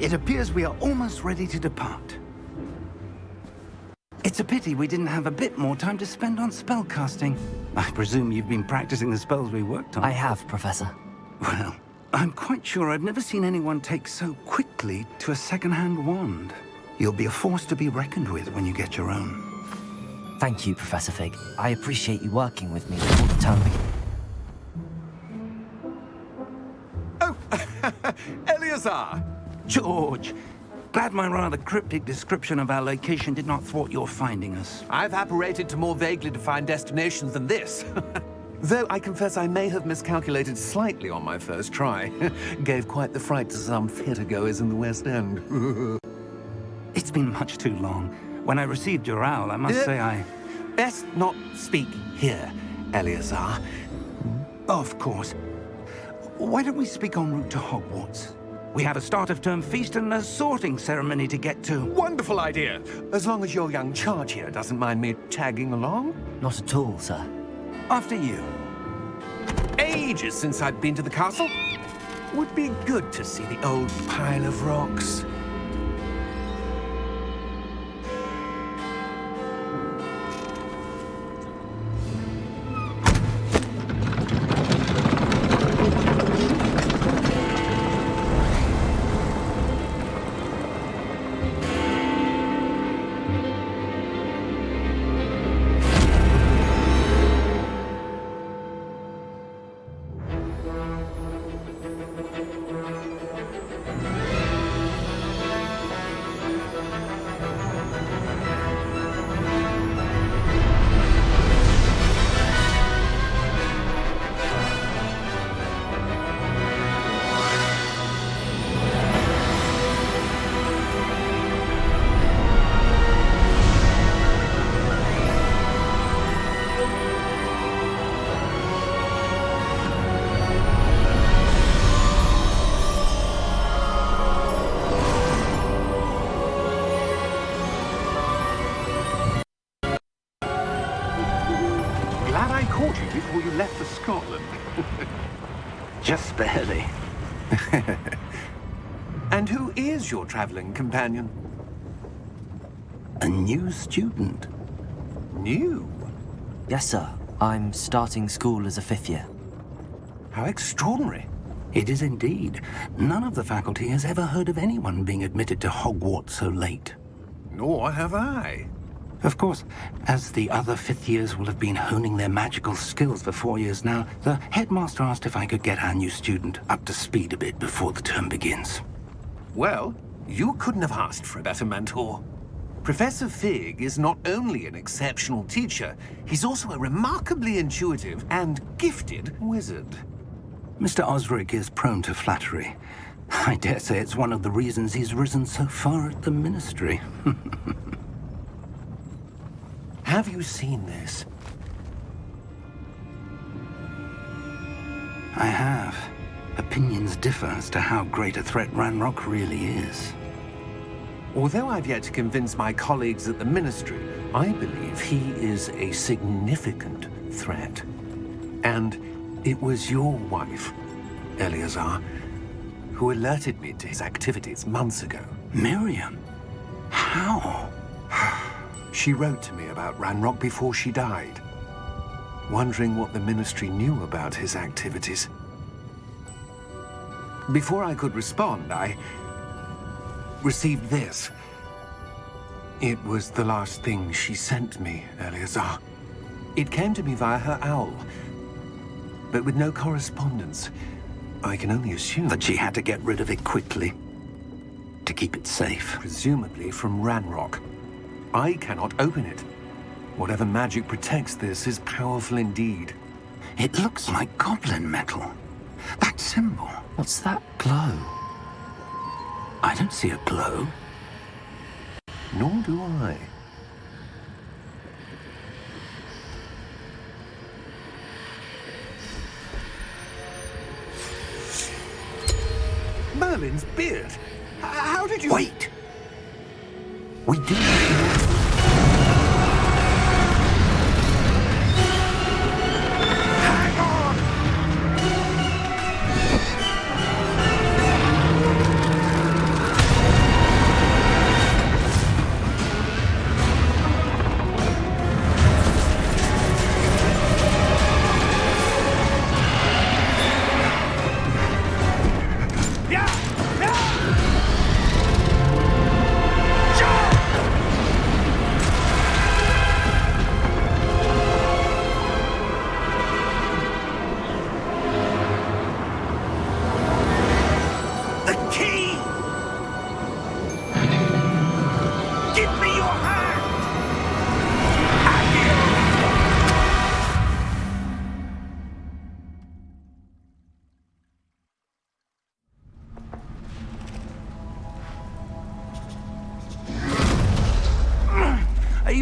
It appears we are almost ready to depart. It's a pity we didn't have a bit more time to spend on spellcasting. I presume you've been practicing the spells we worked on. I have, Professor. Well, I'm quite sure I've never seen anyone take so quickly to a second-hand wand. You'll be a force to be reckoned with when you get your own. Thank you, Professor Fig. I appreciate you working with me before the term begins. Oh, Eleazar! George, glad my rather cryptic description of our location did not thwart your finding us. I've apparated to more vaguely defined destinations than this. Though I confess I may have miscalculated slightly on my first try. Gave quite the fright to some theatre-goers in the West End. It's been much too long. When I received your owl, I must say I... Best not speak here, Eleazar. Of course. Why don't we speak en route to Hogwarts? We have a start-of-term feast and a sorting ceremony to get to. Wonderful idea! As long as your young charge here doesn't mind me tagging along. Not at all, sir. After you. Ages since I've been to the castle. Would be good to see the old pile of rocks. Before you left for Scotland. Just barely. And who is your traveling companion? A new student. New? Yes, sir. I'm starting school as a 5th year. How extraordinary. It is indeed. None of the faculty has ever heard of anyone being admitted to Hogwarts so late. Nor have I. Of course, as the other 5th years will have been honing their magical skills for 4 years now, the headmaster asked if I could get our new student up to speed a bit before the term begins. Well, you couldn't have asked for a better mentor. Professor Fig is not only an exceptional teacher, he's also a remarkably intuitive and gifted wizard. Mr. Osric is prone to flattery. I dare say it's one of the reasons he's risen so far at the Ministry. Have you seen this? I have. Opinions differ as to how great a threat Ranrock really is. Although I've yet to convince my colleagues at the Ministry, I believe he is a significant threat. And it was your wife, Eleazar, who alerted me to his activities months ago. Miriam? How? She wrote to me about Ranrock before she died, wondering what the Ministry knew about his activities. Before I could respond, I received this. It was the last thing she sent me, Eleazar. It came to me via her owl, but with no correspondence. I can only assume That she had to get rid of it quickly, to keep it safe. presumably from Ranrock. I cannot open it. Whatever magic protects this is powerful indeed. It looks like goblin metal. That symbol. What's that glow? I don't see a glow. Nor do I. Merlin's beard. How did you... Wait! We do... Hang on!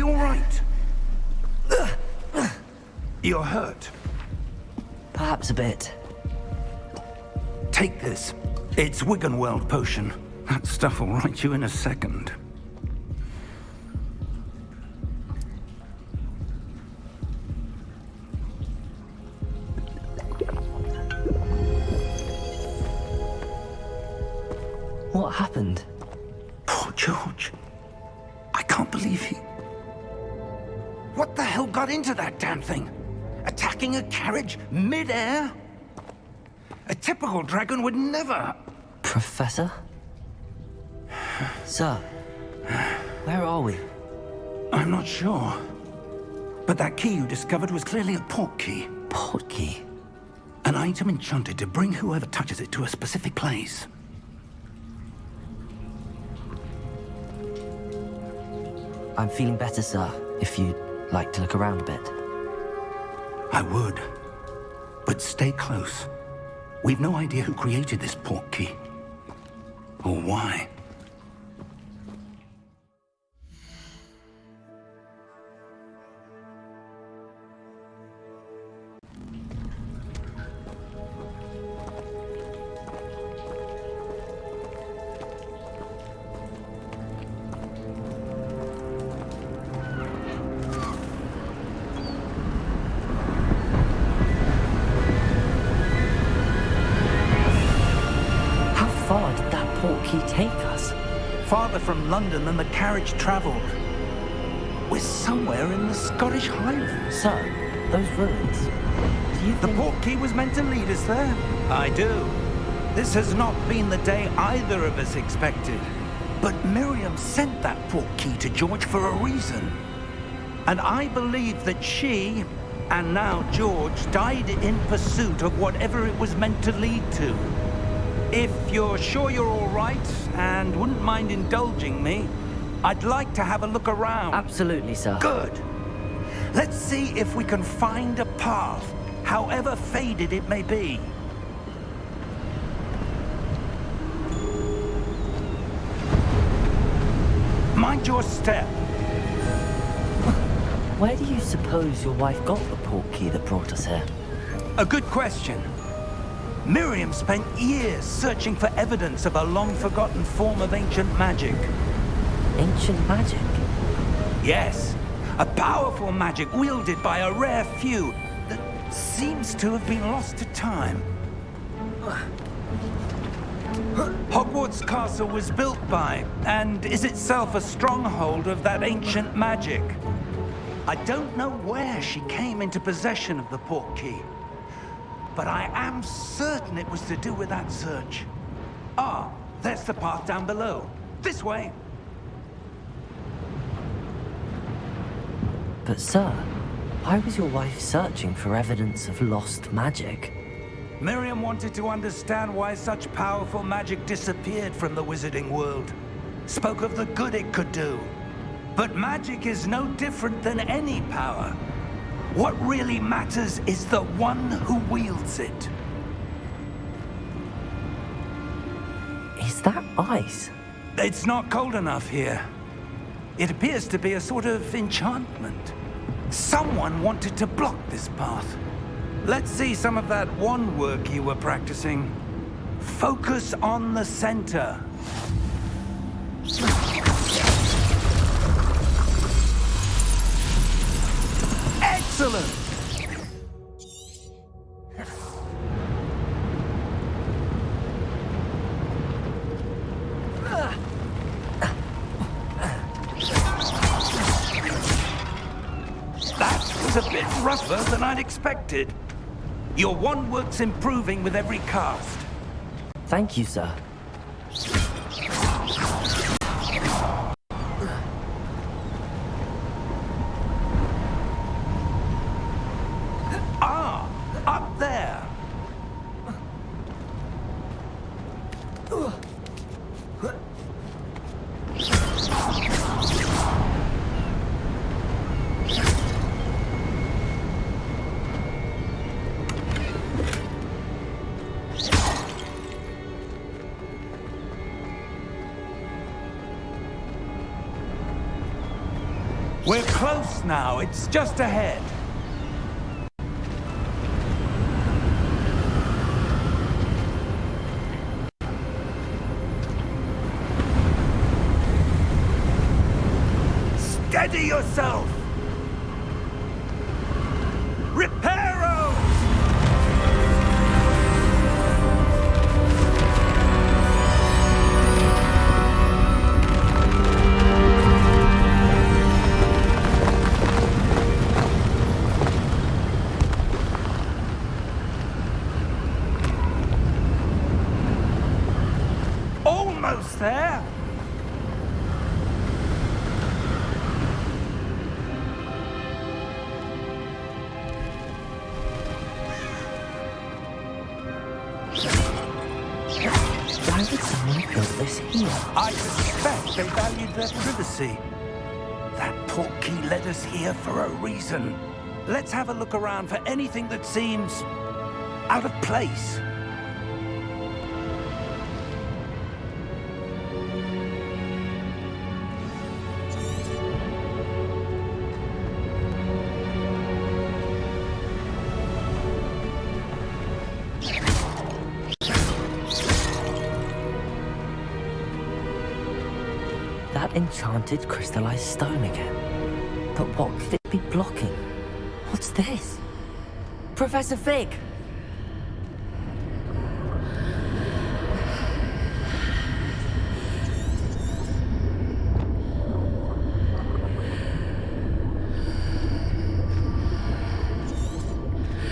you all right? You're hurt. Perhaps a bit. Take this. It's Wiggenweld potion. That stuff will right you in a second. What happened? Poor George. I can't believe he... What the hell got into that damn thing? Attacking a carriage mid-air? A typical dragon would never... Professor? Sir, where are we? I'm not sure. But that key you discovered was clearly a port key. Port key? An item enchanted to bring whoever touches it to a specific place. I'm feeling better, sir, if you'd like to look around a bit. I would. But stay close. We've no idea who created this port key. Or why. Take us? Farther from London than the carriage travelled. We're somewhere in the Scottish Highlands. Sir, those ruins. Do you The think... port key was meant to lead us there? I do. This has not been the day either of us expected. But Miriam sent that port key to George for a reason. And I believe that she, and now George, died in pursuit of whatever it was meant to lead to. If you're sure you're all right and wouldn't mind indulging me, I'd like to have a look around. Absolutely, sir. Good. Let's see if we can find a path, however faded it may be. Mind your step. Where do you suppose your wife got the port key that brought us here? A good question. Miriam spent years searching for evidence of a long-forgotten form of ancient magic. Ancient magic? Yes, a powerful magic wielded by a rare few that seems to have been lost to time. Hogwarts Castle was built by, and is itself a stronghold of that ancient magic. I don't know where she came into possession of the port key, but I am certain it was to do with that search. Ah, there's the path down below. This way. But sir, why was your wife searching for evidence of lost magic? Miriam wanted to understand why such powerful magic disappeared from the wizarding world. Spoke of the good it could do. But magic is no different than any power. What really matters is the one who wields it. Is that ice? It's not cold enough here. It appears to be a sort of enchantment. Someone wanted to block this path. Let's see some of that wand work you were practicing. Focus on the center. Excellent! That was a bit rougher than I'd expected. Your wand work's improving with every cast. Thank you, sir. Ah, up there. We're close now. It's just ahead. Steady yourself! Reparo! Almost there! Why would someone build this here? I suspect they valued their privacy. That portkey led us here for a reason. Let's have a look around for anything that seems out of place. That enchanted crystallized stone again. But what could it be blocking? What's this? Professor Fig!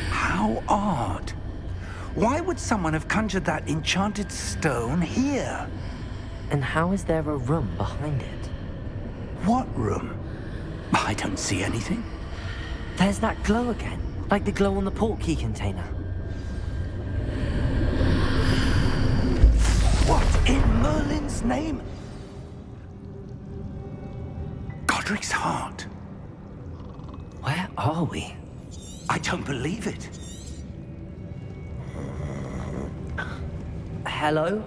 How odd. Why would someone have conjured that enchanted stone here? And how is there a room behind it? What room? I don't see anything. There's that glow again, like the glow on the portkey container. What in Merlin's name? Godric's heart. Where are we? I don't believe it. Hello?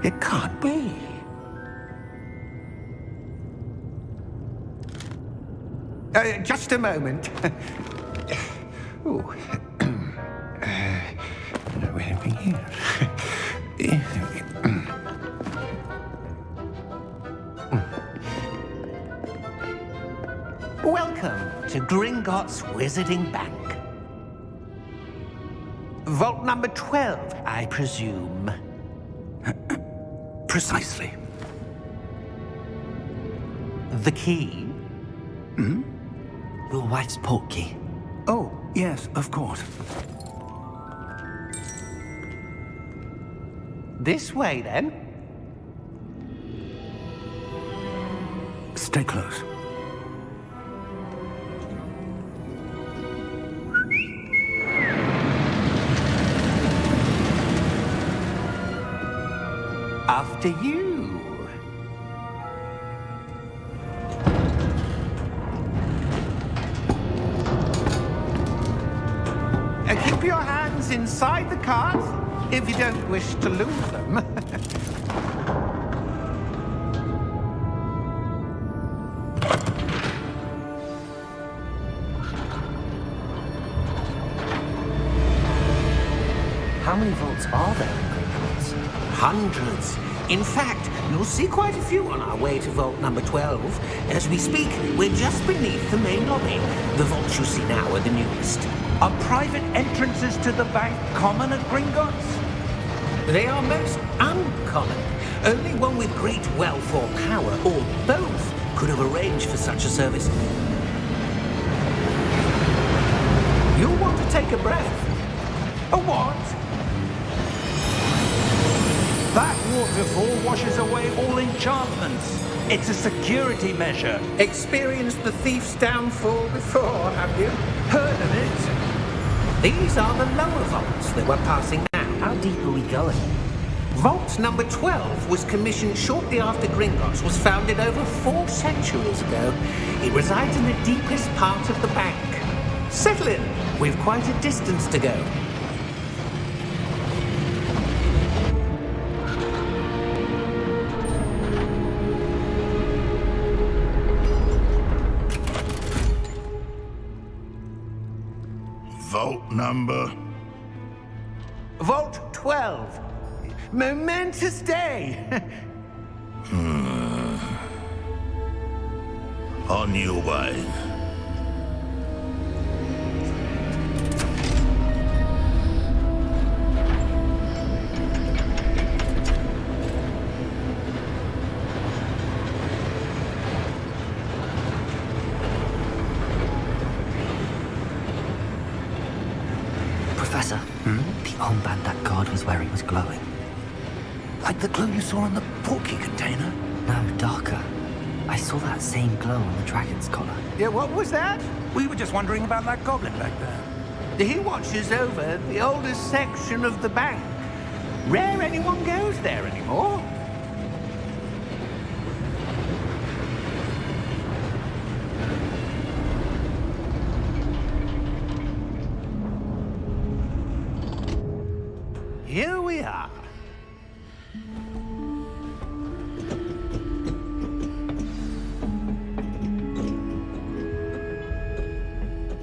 It can't be. Just a moment. Ooh. Anything here? Welcome to Gringotts Wizarding Bank. Vault number 12, I presume. Precisely. The key? Your wife's portkey. Oh, yes, of course. This way, then. Stay close. After you. Keep your hands inside the cart if you don't wish to lose them. How many vaults are there in Gringotts? Hundreds. In fact, you'll see quite a few on our way to vault number 12. As we speak, we're just beneath the main lobby. The vaults you see now are the newest. Are private entrances to the bank common at Gringotts? They are most uncommon. Only one with great wealth or power, or both, could have arranged for such a service. You'll want to take a breath. A what? That waterfall washes away all enchantments. It's a security measure. Experienced the thief's downfall before, have you? Heard of it? These are the lower vaults that we're passing now. How deep are we going? Vault number 12 was commissioned shortly after Gringotts was founded over 4 centuries ago. It resides in the deepest part of the bank. Settle in. We've quite a distance to go. Vault number? Vault 12. Momentous day. On your way. Professor, the armband that guard was wearing was glowing. Like the glow you saw on the porky container? No, darker. I saw that same glow on the dragon's collar. Yeah, what was that? We were just wondering about that goblin back there. He watches over the oldest section of the bank. Rare anyone goes there anymore. Here we are.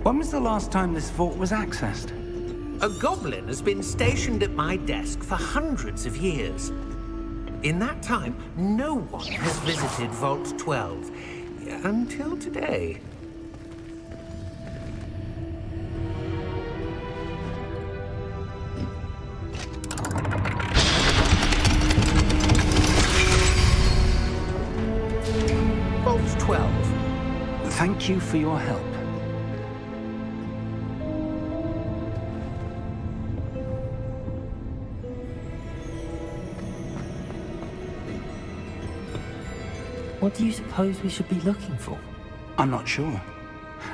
When was the last time this vault was accessed? A goblin has been stationed at my desk for hundreds of years. In that time, no one has visited Vault 12 until today. Vault 12. Thank you for your help. What do you suppose we should be looking for? I'm not sure.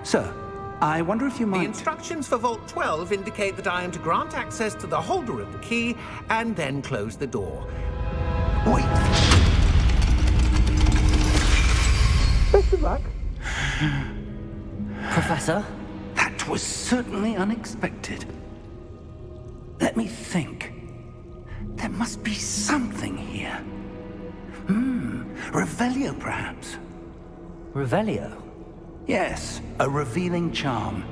Sir, I wonder if you The might... instructions for Vault 12 indicate that I am to grant access to the holder of the key and then close the door. Wait! Best of luck. Professor? That was certainly unexpected. Let me think. There must be something here. Revelio, perhaps? Revelio? Yes, a revealing charm.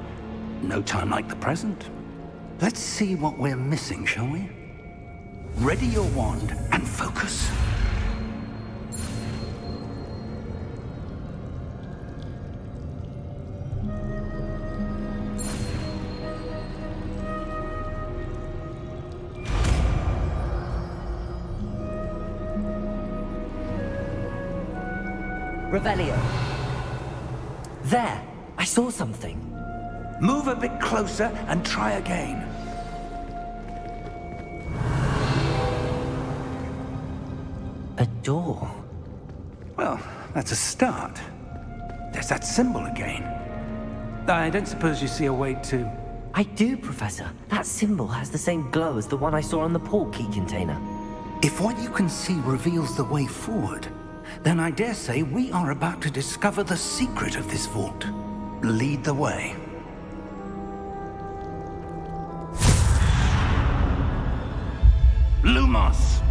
No time like the present. Let's see what we're missing, shall we? Ready your wand and focus. Revelio. There! I saw something. Move a bit closer and try again. A door. Well, that's a start. There's that symbol again. I don't suppose you see a way to... I do, Professor. That symbol has the same glow as the one I saw on the port key container. If what you can see reveals the way forward, then I dare say we are about to discover the secret of this vault. Lead the way. Lumos!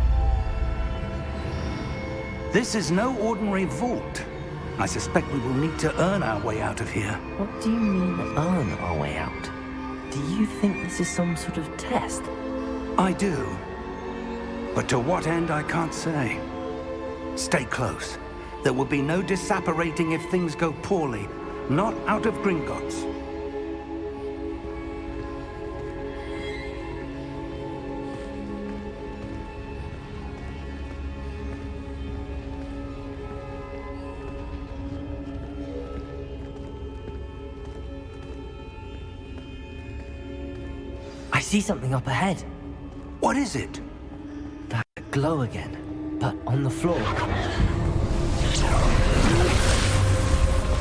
This is no ordinary vault. I suspect we will need to earn our way out of here. What do you mean, earn our way out? Do you think this is some sort of test? I do. But to what end, I can't say. Stay close. There will be no disapparating if things go poorly. Not out of Gringotts. I see something up ahead. What is it? That glow again, but on the floor.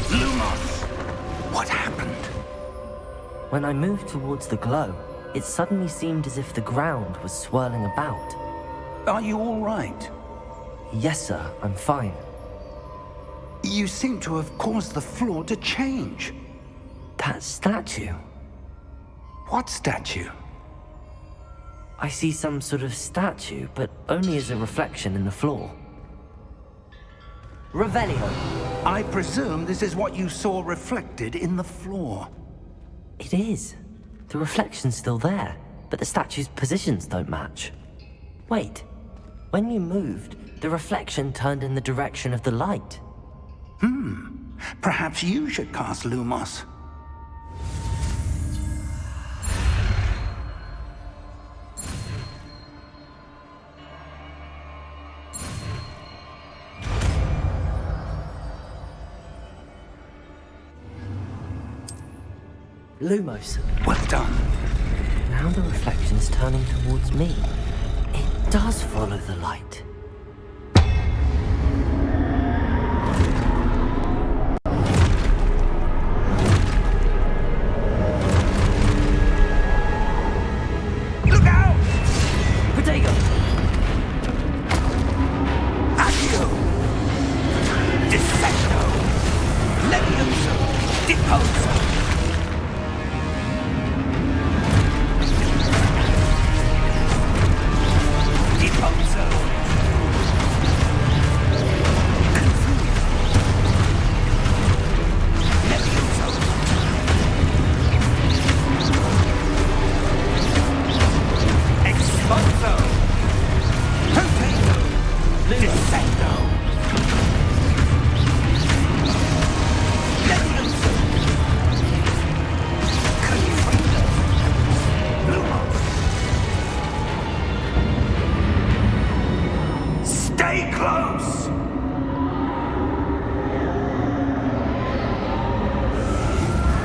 Lumos! What happened? When I moved towards the glow, it suddenly seemed as if the ground was swirling about. Are you all right? Yes, sir, I'm fine. You seem to have caused the floor to change. That statue? What statue? I see some sort of statue, but only as a reflection in the floor. Revelio! I presume this is what you saw reflected in the floor. It is. The reflection's still there, but the statue's positions don't match. Wait. When you moved, the reflection turned in the direction of the light. Perhaps you should cast Lumos. Lumos. Well done. Now the reflection's turning towards me. It does follow the light. Look out! Protego! Accio! Dissecto! Levioso! Deposo! Deposo! Levioso! Exposo! Potato! Dissecto! Levioso! Confringo! Lumos! Stay close!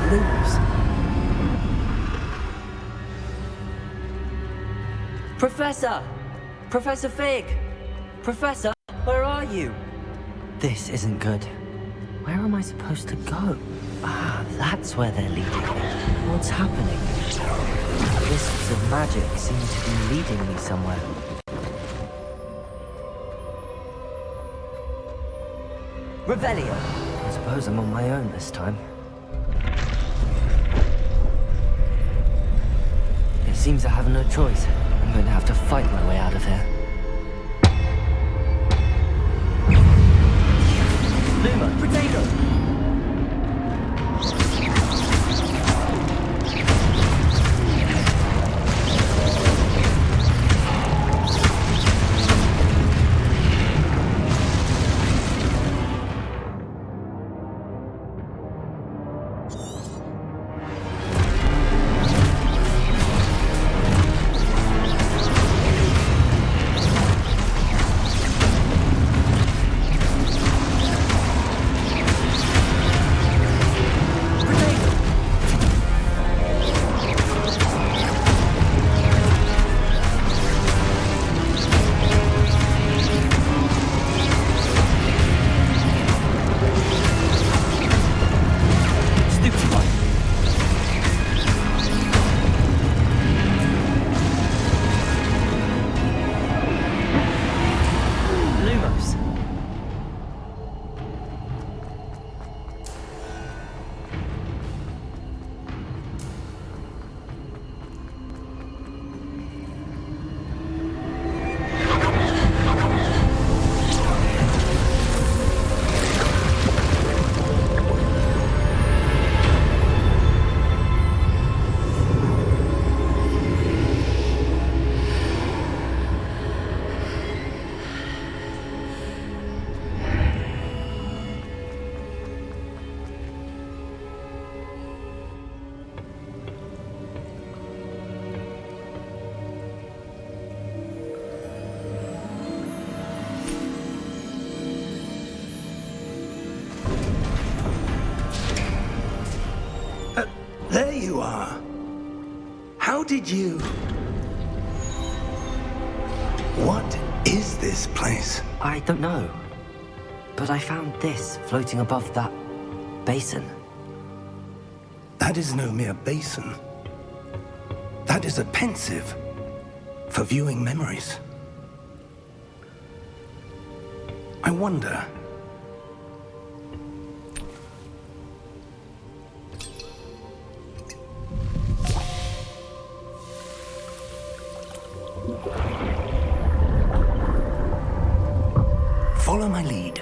Lumos. Professor! Professor Fig! Professor, where are you? This isn't good. Where am I supposed to go? Ah, that's where they're leading me. What's happening? Wisps of magic seem to be leading me somewhere. Revelio! I suppose I'm on my own this time. It seems I have no choice. I'm going to have to fight my way out of here. Luma, potato! There you are. How did you... What is this place? I don't know. But I found this floating above that basin. That is no mere basin. That is a pensive for viewing memories. I wonder... Follow my lead.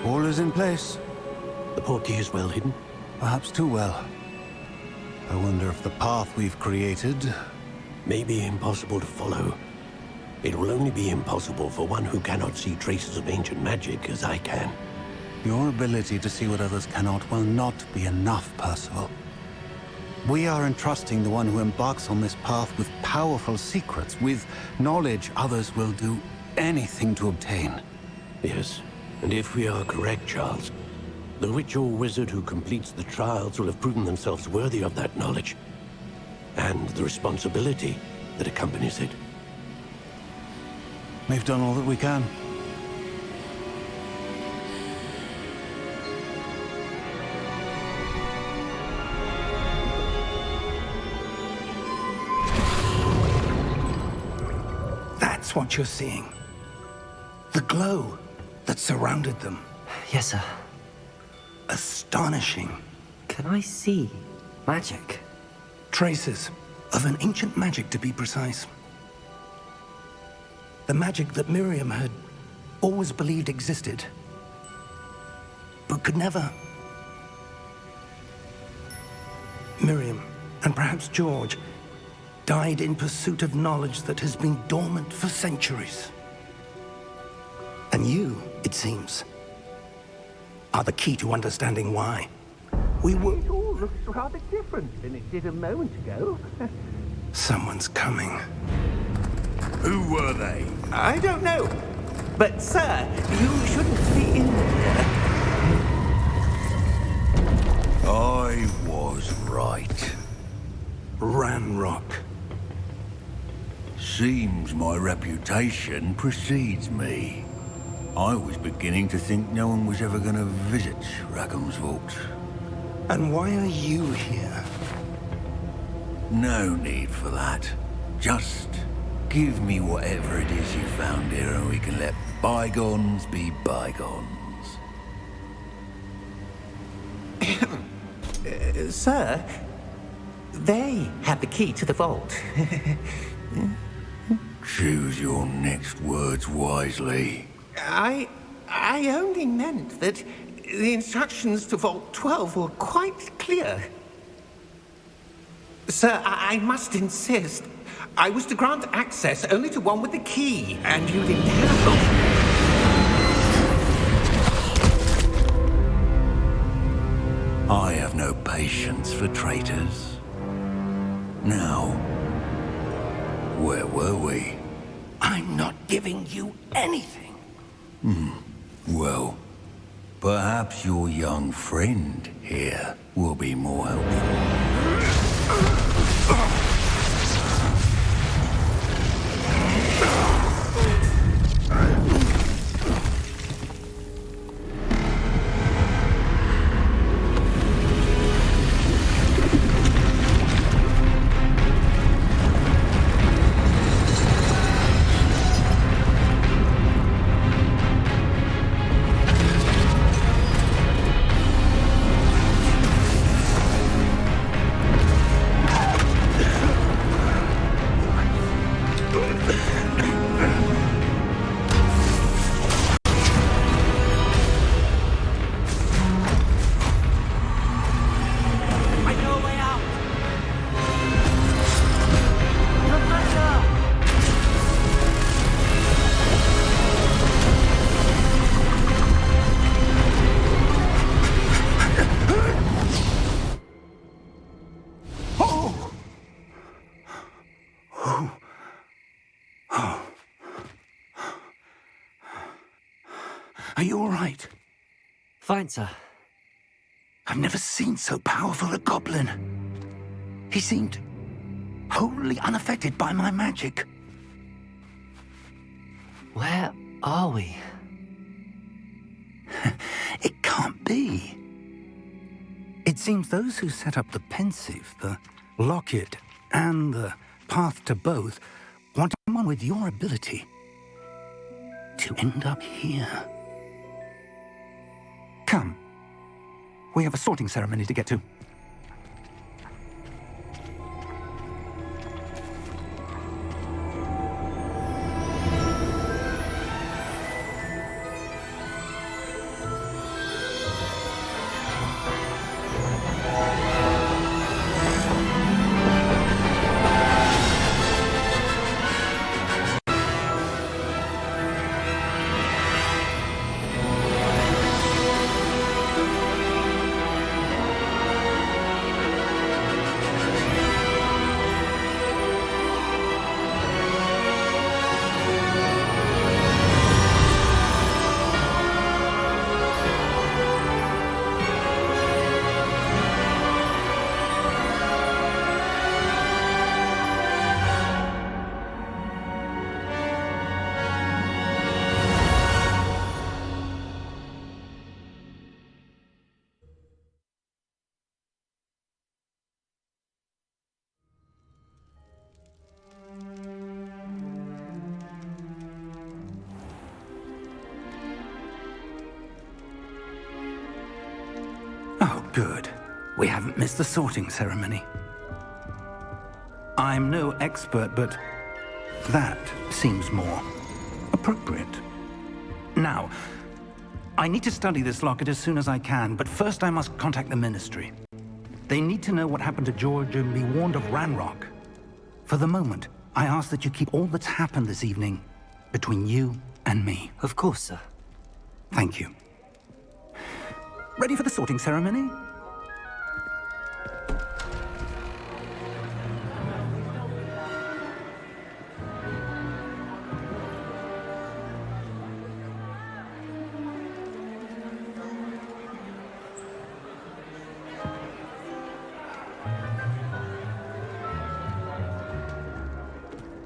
All is in place. The portkey is well hidden. Perhaps too well. I wonder if the path we've created... May be impossible to follow. It will only be impossible for one who cannot see traces of ancient magic as I can. Your ability to see what others cannot will not be enough, Percival. We are entrusting the one who embarks on this path with powerful secrets, with knowledge others will do anything to obtain. Yes, and if we are correct, Charles, the witch or wizard who completes the trials will have proven themselves worthy of that knowledge, and the responsibility that accompanies it. We've done all that we can. That's what you're seeing. The glow that surrounded them. Yes, sir. Astonishing. Can I see magic? Traces of an ancient magic, to be precise. The magic that Miriam had always believed existed, but could never. Miriam, and perhaps George, died in pursuit of knowledge that has been dormant for centuries. And you, it seems, are the key to understanding why. We were... It all looks rather different than it did a moment ago. Someone's coming. Who were they? I don't know. But, sir, you shouldn't be in here. I was right. Ranrock. Seems my reputation precedes me. I was beginning to think no one was ever going to visit Rackham's Vault. And why are you here? No need for that. Just give me whatever it is you found here and we can let bygones be bygones. Sir, they have the key to the vault. Choose your next words wisely. I only meant that the instructions to Vault 12 were quite clear. Sir, I must insist. I was to grant access only to one with the key, and you didn't have them. I have no patience for traitors. Now, where were we? I'm not giving you anything. Well, perhaps your young friend here will be more helpful. Are you all right? Fine, sir. I've never seen so powerful a goblin. He seemed wholly unaffected by my magic. Where are we? It can't be. It seems those who set up the pensive, the locket, and the path to both want someone with your ability to end up here. Come. We have a sorting ceremony to get to. Oh, good. We haven't missed the sorting ceremony. I'm no expert, but that seems more appropriate. Now, I need to study this locket as soon as I can, but first I must contact the Ministry. They need to know what happened to George and be warned of Ranrock. For the moment, I ask that you keep all that's happened this evening between you and me. Of course, sir. Thank you. Ready for the sorting ceremony?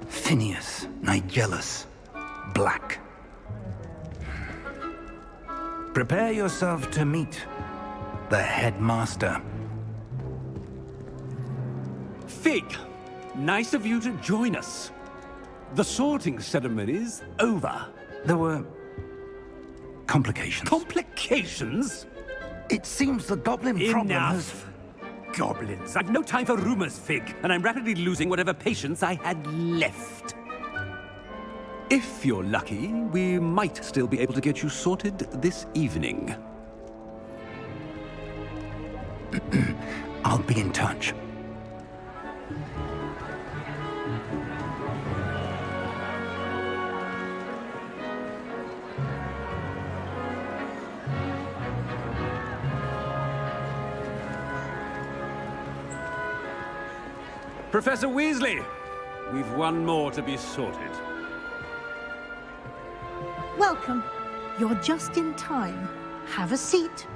Phineas, Nigellus, Black. Prepare yourself to meet the headmaster. Fig, nice of you to join us. The sorting ceremony's over. There were complications. Complications? It seems the goblin problem has... Enough. Goblins. I've no time for rumors, Fig, and I'm rapidly losing whatever patience I had left. If you're lucky, we might still be able to get you sorted this evening. I'll be in touch. Professor Weasley, we've one more to be sorted. Welcome. You're just in time. Have a seat.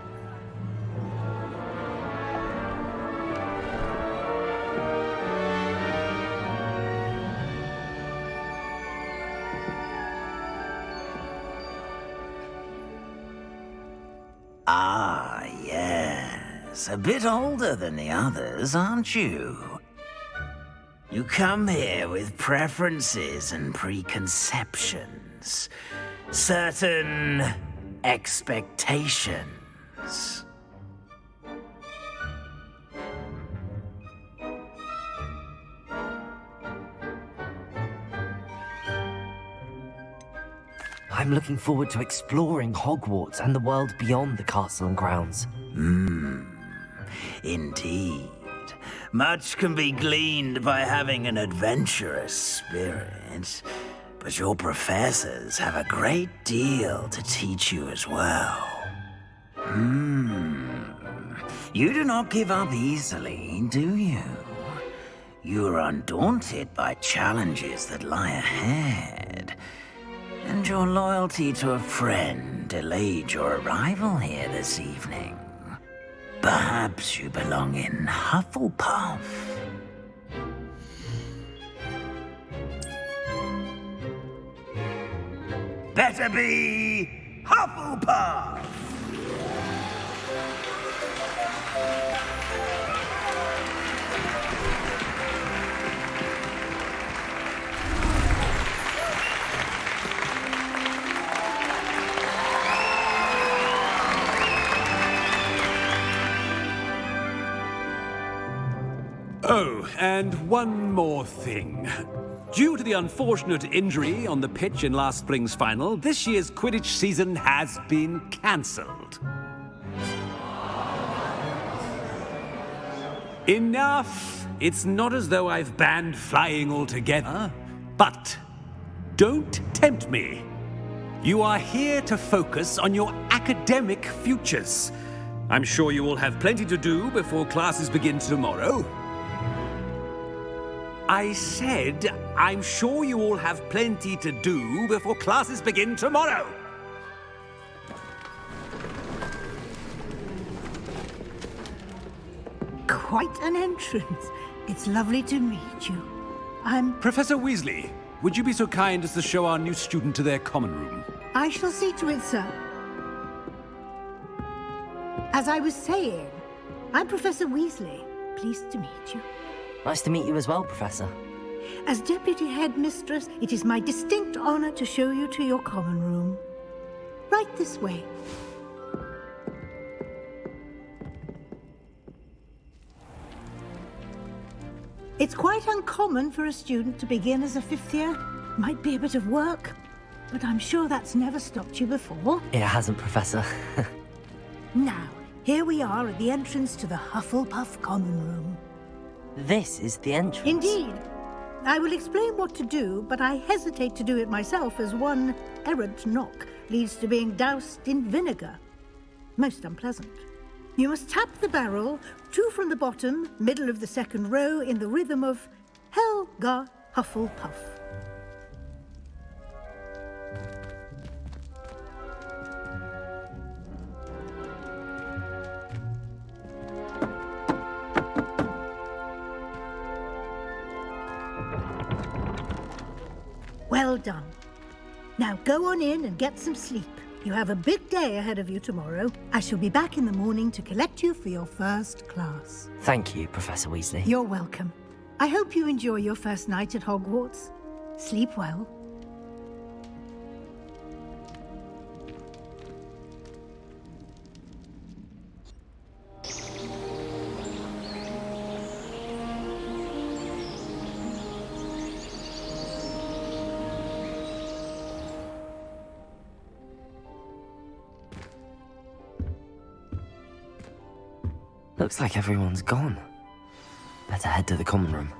Ah, yes. A bit older than the others, aren't you? You come here with preferences and preconceptions. Certain expectations. I'm looking forward to exploring Hogwarts and the world beyond the castle and grounds. Indeed. Much can be gleaned by having an adventurous spirit, but your professors have a great deal to teach you as well. You do not give up easily, do you? You are undaunted by challenges that lie ahead, and your loyalty to a friend delayed your arrival here this evening. Perhaps you belong in Hufflepuff. Better be Hufflepuff! Oh, and one more thing. Due to the unfortunate injury on the pitch in last spring's final, this year's Quidditch season has been cancelled. Enough! It's not as though I've banned flying altogether. But don't tempt me. You are here to focus on your academic futures. I'm sure you will have plenty to do before classes begin tomorrow. I said, I'm sure you all have plenty to do before classes begin tomorrow. Quite an entrance. It's lovely to meet you. Professor Weasley, would you be so kind as to show our new student to their common room? I shall see to it, sir. As I was saying, I'm Professor Weasley. Pleased to meet you. Nice to meet you as well, Professor. As Deputy Headmistress, it is my distinct honor to show you to your common room. Right this way. It's quite uncommon for a student to begin as a fifth year. Might be a bit of work, but I'm sure that's never stopped you before. It hasn't, Professor. Now, here we are at the entrance to the Hufflepuff common room. This is the entrance. Indeed. I will explain what to do, but I hesitate to do it myself as one errant knock leads to being doused in vinegar. Most unpleasant. You must tap the barrel, 2 from the bottom, middle of the second row, in the rhythm of Helga Hufflepuff. Well done. Now go on in and get some sleep. You have a big day ahead of you tomorrow. I shall be back in the morning to collect you for your first class. Thank you, Professor Weasley. You're welcome. I hope you enjoy your first night at Hogwarts. Sleep well. Looks like everyone's gone. Better head to the common room.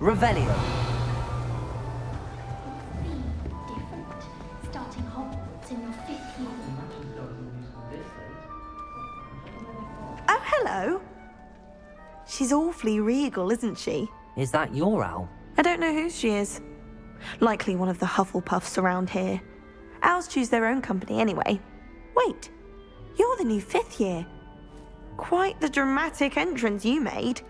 Revelio. Starting Hogwarts in your 5th year. Oh, hello. She's awfully regal, isn't she? Is that your owl? I don't know who she is. Likely one of the Hufflepuffs around here. Owls choose their own company anyway. Wait, you're the new 5th year. Quite the dramatic entrance you made.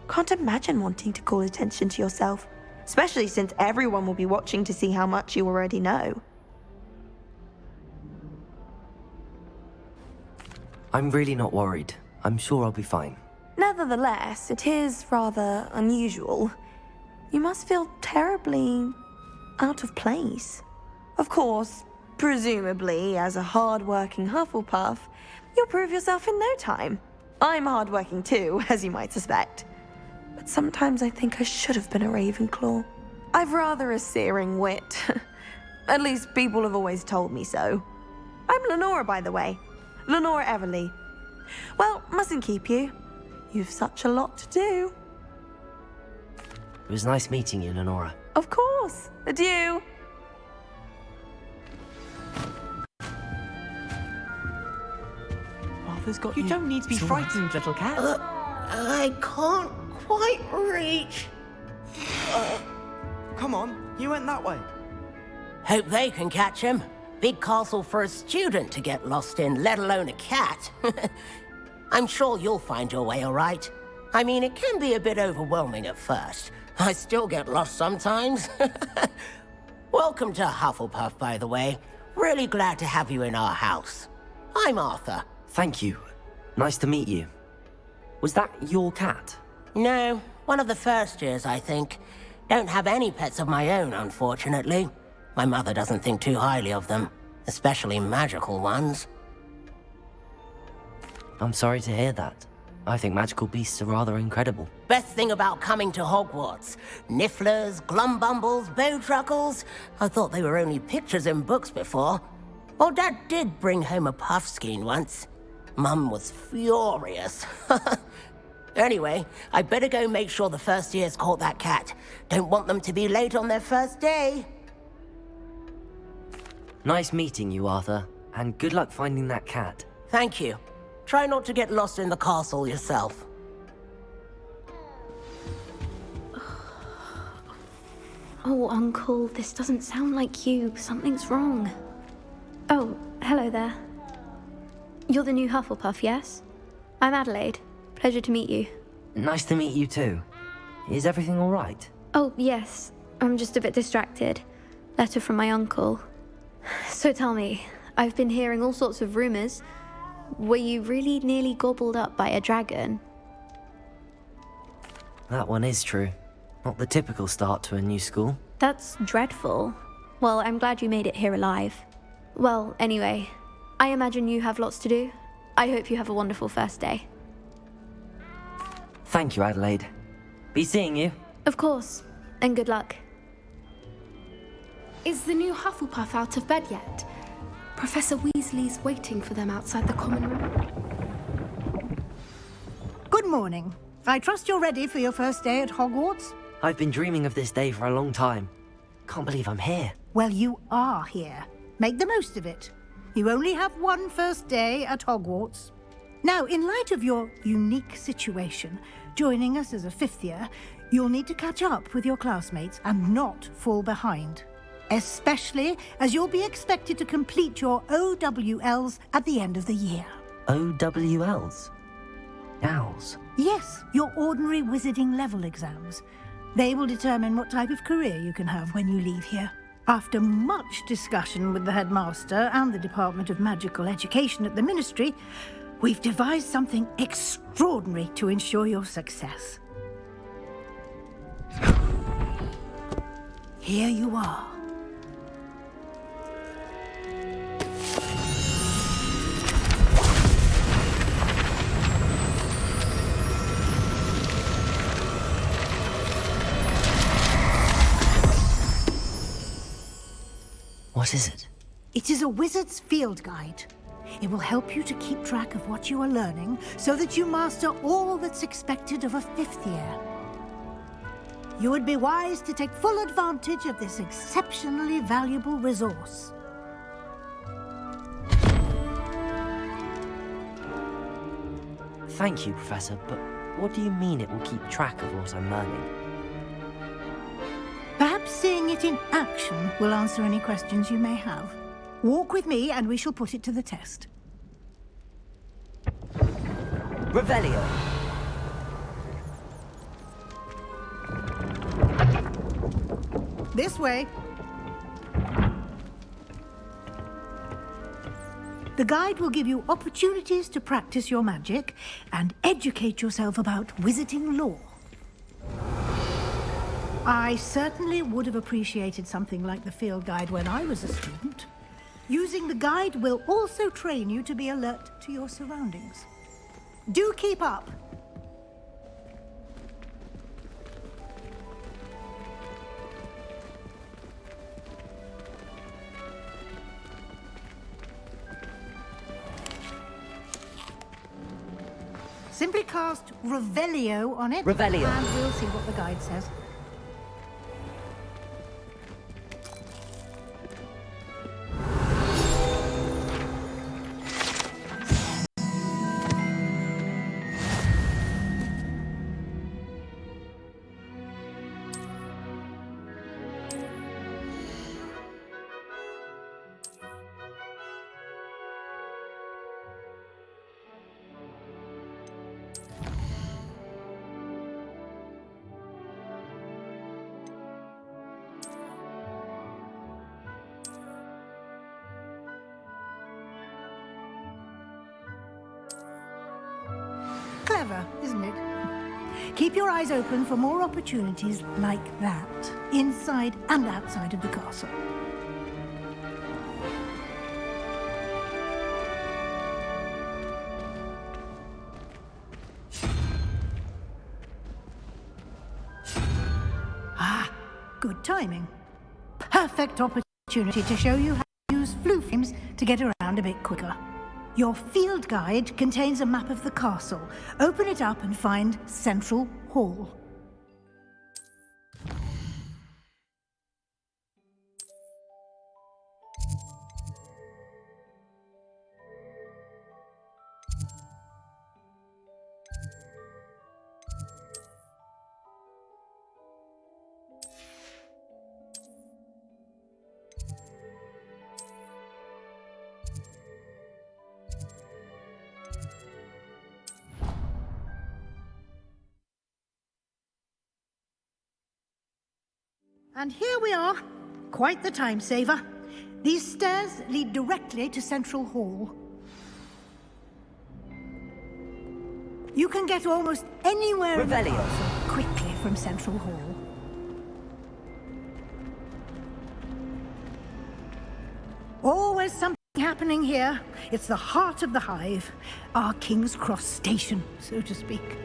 Can't imagine wanting to call attention to yourself, especially since everyone will be watching to see how much you already know. I'm really not worried. I'm sure I'll be fine. Nevertheless, it is rather unusual. You must feel terribly out of place. Of course, presumably, as a hard-working Hufflepuff, you'll prove yourself in no time. I'm hard-working too, as you might suspect. But sometimes I think I should have been a Ravenclaw. I've rather a searing wit. At least people have always told me so. I'm Lenora, by the way. Lenora Everly. Well, mustn't keep you. You've such a lot to do. It was nice meeting you, Lenora. Of course. Adieu. Arthur's got you. You don't need to be frightened, little cat. I can't quite reach. Come on, you went that way. Hope they can catch him. Big castle for a student to get lost in, let alone a cat. I'm sure you'll find your way all right. I mean, it can be a bit overwhelming at first. I still get lost sometimes. Welcome to Hufflepuff, by the way. Really glad to have you in our house. I'm Arthur. Thank you. Nice to meet you. Was that your cat? No, one of the first years, I think. Don't have any pets of my own, unfortunately. My mother doesn't think too highly of them, especially magical ones. I'm sorry to hear that. I think magical beasts are rather incredible. Best thing about coming to Hogwarts. Nifflers, Glumbumbles, Bowtruckles. I thought they were only pictures in books before. Well, Dad did bring home a Puffskein once. Mum was furious. Anyway, I better go make sure the first years caught that cat. Don't want them to be late on their first day. Nice meeting you, Arthur. And good luck finding that cat. Thank you. Try not to get lost in the castle yourself. Oh, Uncle, this doesn't sound like you. Something's wrong. Oh, hello there. You're the new Hufflepuff, yes? I'm Adelaide. Pleasure to meet you. Nice to meet you too. Is everything all right? Oh, yes. I'm just a bit distracted. Letter from my uncle. So tell me, I've been hearing all sorts of rumors. Were you really nearly gobbled up by a dragon? That one is true. Not the typical start to a new school. That's dreadful. Well, I'm glad you made it here alive. Well, anyway, I imagine you have lots to do. I hope you have a wonderful first day. Thank you, Adelaide. Be seeing you. Of course, and good luck. Is the new Hufflepuff out of bed yet? Professor Weasley's waiting for them outside the common room. Good morning. I trust you're ready for your first day at Hogwarts? I've been dreaming of this day for a long time. Can't believe I'm here. Well, you are here. Make the most of it. You only have one first day at Hogwarts. Now, in light of your unique situation, joining us as a fifth year, you'll need to catch up with your classmates and not fall behind. Especially as you'll be expected to complete your OWLs at the end of the year. OWLs? Owls? Yes, your ordinary wizarding level exams. They will determine what type of career you can have when you leave here. After much discussion with the headmaster and the Department of Magical Education at the Ministry, we've devised something extraordinary to ensure your success. Here you are. What is it? It is a wizard's field guide. It will help you to keep track of what you are learning so that you master all that's expected of a fifth year. You would be wise to take full advantage of this exceptionally valuable resource. Thank you, Professor, but what do you mean it will keep track of what I'm learning? Perhaps seeing it in action will answer any questions you may have. Walk with me and we shall put it to the test. Revelio. This way. The guide will give you opportunities to practice your magic and educate yourself about wizarding lore. I certainly would have appreciated something like the field guide when I was a student. Using the guide will also train you to be alert to your surroundings. Do keep up. Simply cast Revelio on it. Revelio. And we'll see what the guide says. clever, isn't it? Keep your eyes open for more opportunities like that, inside and outside of the castle. Ah, good timing. Perfect opportunity to show you how to use flue frames to get around a bit quicker. Your field guide contains a map of the castle. Open it up and find Central Hall. And here we are. Quite the time saver. These stairs lead directly to Central Hall. You can get almost anywhere in the castle quickly from Central Hall. Always something happening here. It's the heart of the hive. Our King's Cross station, so to speak.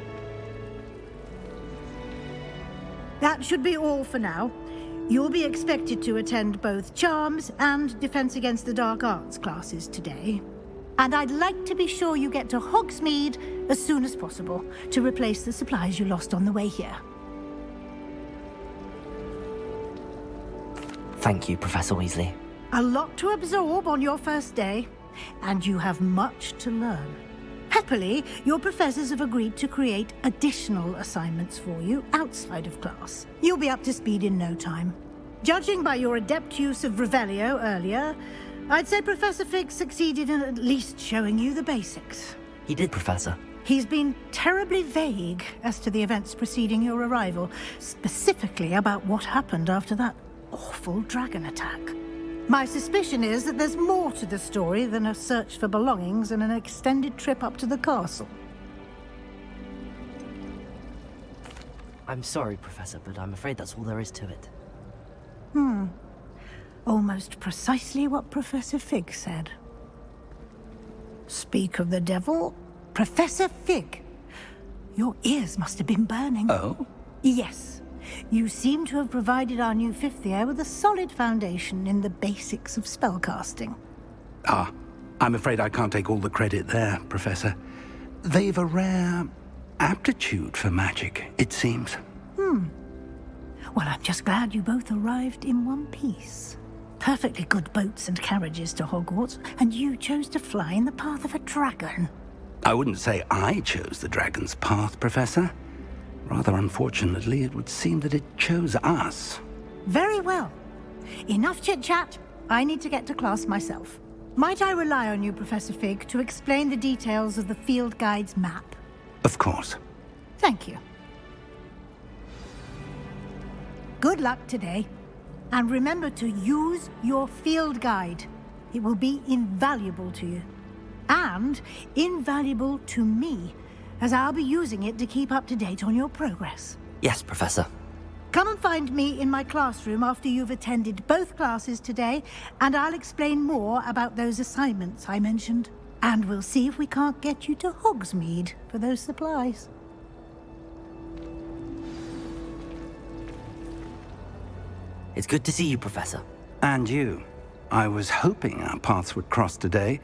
That should be all for now. You'll be expected to attend both Charms and Defense Against the Dark Arts classes today. And I'd like to be sure you get to Hogsmeade as soon as possible to replace the supplies you lost on the way here. Thank you, Professor Weasley. A lot to absorb on your first day, and you have much to learn. Happily, your professors have agreed to create additional assignments for you outside of class. You'll be up to speed in no time. Judging by your adept use of Revelio earlier, I'd say Professor Fig succeeded in at least showing you the basics. He did, Professor. He's been terribly vague as to the events preceding your arrival, specifically about what happened after that awful dragon attack. My suspicion is that there's more to the story than a search for belongings and an extended trip up to the castle. I'm sorry, Professor, but I'm afraid that's all there is to it. Almost precisely what Professor Fig said. Speak of the devil, Professor Fig. Your ears must have been burning. Oh? Yes. You seem to have provided our new fifth year with a solid foundation in the basics of spellcasting. Ah, I'm afraid I can't take all the credit there, Professor. They've a rare aptitude for magic, it seems. Well, I'm just glad you both arrived in one piece. Perfectly good boats and carriages to Hogwarts, and you chose to fly in the path of a dragon. I wouldn't say I chose the dragon's path, Professor. Rather unfortunately, it would seem that it chose us. Very well. Enough chit-chat. I need to get to class myself. Might I rely on you, Professor Fig, to explain the details of the field guide's map? Of course. Thank you. Good luck today. And remember to use your field guide. It will be invaluable to you. And invaluable to me, as I'll be using it to keep up to date on your progress. Yes, Professor. Come and find me in my classroom after you've attended both classes today, and I'll explain more about those assignments I mentioned. And we'll see if we can't get you to Hogsmeade for those supplies. It's good to see you, Professor. And you. I was hoping our paths would cross today,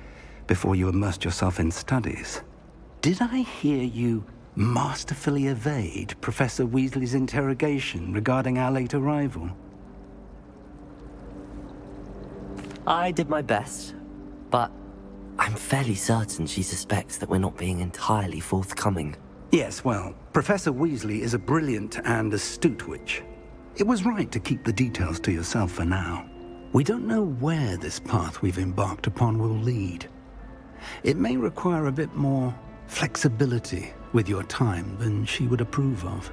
before you immersed yourself in studies. Did I hear you masterfully evade Professor Weasley's interrogation regarding our late arrival? I did my best, but I'm fairly certain she suspects that we're not being entirely forthcoming. Yes, well, Professor Weasley is a brilliant and astute witch. It was right to keep the details to yourself for now. We don't know where this path we've embarked upon will lead. It may require a bit more flexibility with your time than she would approve of.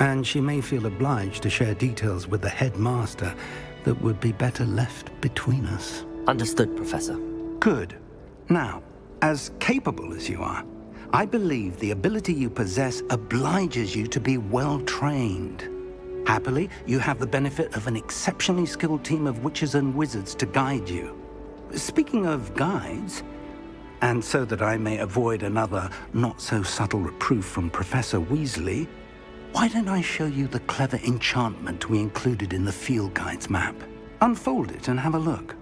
And she may feel obliged to share details with the headmaster that would be better left between us. Understood, Professor. Good. Now, as capable as you are, I believe the ability you possess obliges you to be well-trained. Happily, you have the benefit of an exceptionally skilled team of witches and wizards to guide you. Speaking of guides, and so that I may avoid another not-so-subtle reproof from Professor Weasley, why don't I show you the clever enchantment we included in the field guide's map? Unfold it and have a look.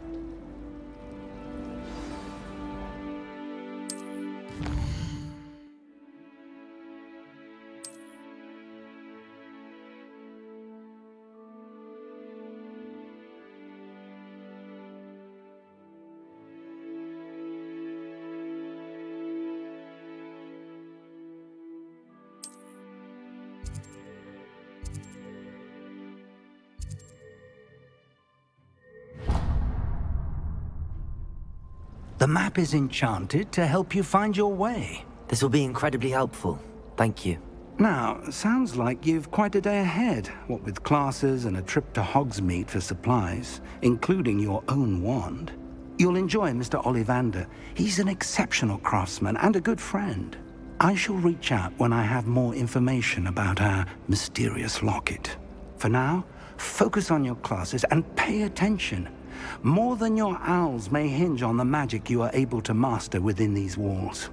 The map is enchanted to help you find your way. This will be incredibly helpful. Thank you. Now, sounds like you've quite a day ahead, what with classes and a trip to Hogsmeade for supplies, including your own wand. You'll enjoy Mr. Ollivander. He's an exceptional craftsman and a good friend. I shall reach out when I have more information about our mysterious locket. For now, focus on your classes and pay attention. More than your owls may hinge on the magic you are able to master within these walls.